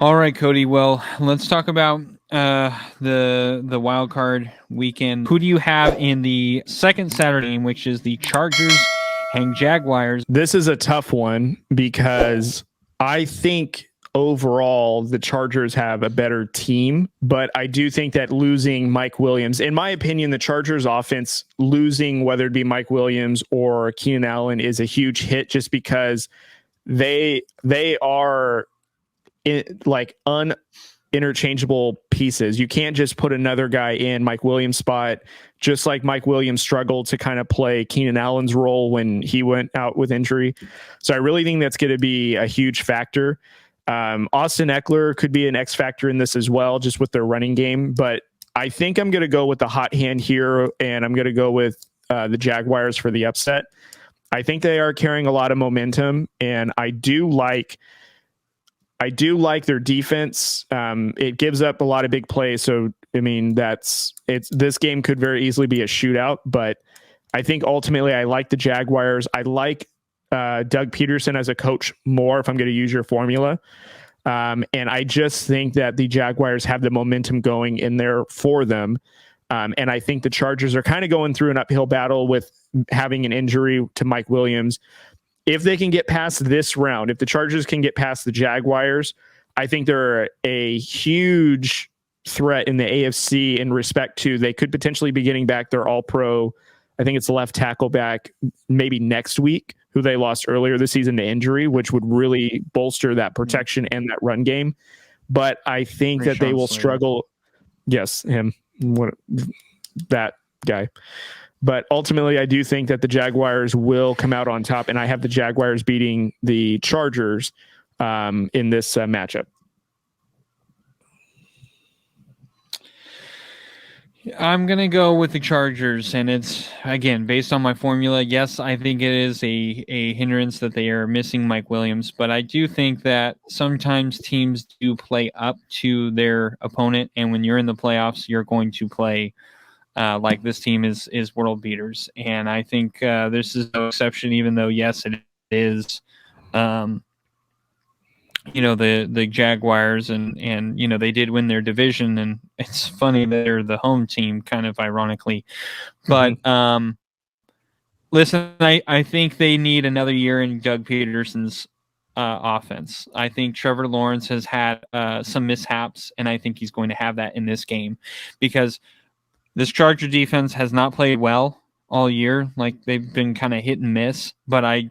All right, Cody. Well, let's talk about the wild card weekend. Who do you have in the second Saturday game, which is the Chargers and Jaguars? This is a tough one because I think overall the Chargers have a better team, but I do think that losing Mike Williams, in my opinion, the Chargers offense losing, whether it be Mike Williams or Keenan Allen, is a huge hit just because they are interchangeable pieces. You can't just put another guy in Mike Williams' spot, just like Mike Williams struggled to kind of play Keenan Allen's role when he went out with injury. So I really think that's going to be a huge factor. Austin Eckler could be an X factor in this as well, just with their running game. But I think I'm going to go with the hot hand here, and I'm going to go with the Jaguars for the upset. I think they are carrying a lot of momentum, and I do like their defense. It gives up a lot of big plays. So, I mean, this game could very easily be a shootout, but I think ultimately I like the Jaguars. I like Doug Peterson as a coach more, if I'm going to use your formula. And I just think that the Jaguars have the momentum going in there for them. And I think the Chargers are kind of going through an uphill battle with having an injury to Mike Williams. If they can get past this round, if the Chargers can get past the Jaguars, I think they're a huge threat in the AFC in respect to they could potentially be getting back their all-pro, I think it's the left tackle back maybe next week, who they lost earlier this season to injury, which would really bolster that protection and that run game. But I think that they will struggle. Yes, him, that guy. But ultimately, I do think that the Jaguars will come out on top, and I have the Jaguars beating the Chargers in this matchup. I'm going to go with the Chargers, and it's, again, based on my formula. Yes, I think it is a hindrance that they are missing Mike Williams, but I do think that sometimes teams do play up to their opponent, and when you're in the playoffs, you're going to play like this team is world beaters. And I think this is no exception, even though, yes, it is, the Jaguars and, they did win their division, and it's funny that they're the home team, kind of ironically. But listen, I think they need another year in Doug Peterson's offense. I think Trevor Lawrence has had some mishaps, and I think he's going to have that in this game, because this Charger defense has not played well all year. Like, they've been kind of hit and miss, but I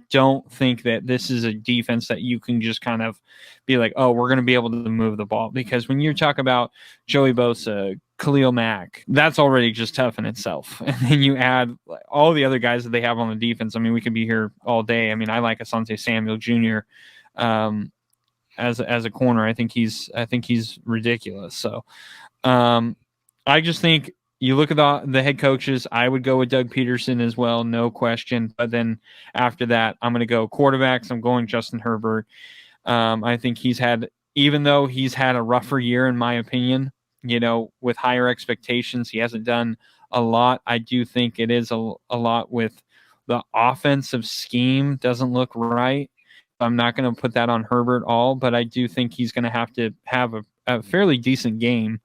don't think that this is a defense that you can just kind of be like, oh, we're going to be able to move the ball. Because when you talk about Joey Bosa, Khalil Mack, that's already just tough in itself. And then you add all the other guys that they have on the defense. I mean, we could be here all day. I mean, I like Asante Samuel Jr. As a corner. I think he's ridiculous. So, I just think you look at the head coaches, I would go with Doug Peterson as well, no question. But then after that, I'm going to go quarterbacks. I'm going Justin Herbert. I think even though he's had a rougher year, in my opinion, with higher expectations, he hasn't done a lot. I do think it is a lot with the offensive scheme doesn't look right. I'm not going to put that on Herbert all, but I do think he's going to have a fairly decent game.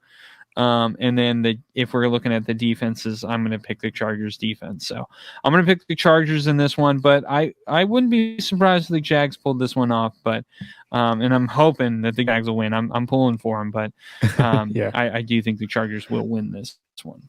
And then if we're looking at the defenses, I'm going to pick the Chargers defense. So I'm going to pick the Chargers in this one, but I wouldn't be surprised if the Jags pulled this one off. But and I'm hoping that the Jags will win. I'm pulling for them, but yeah. I do think the Chargers will win this one.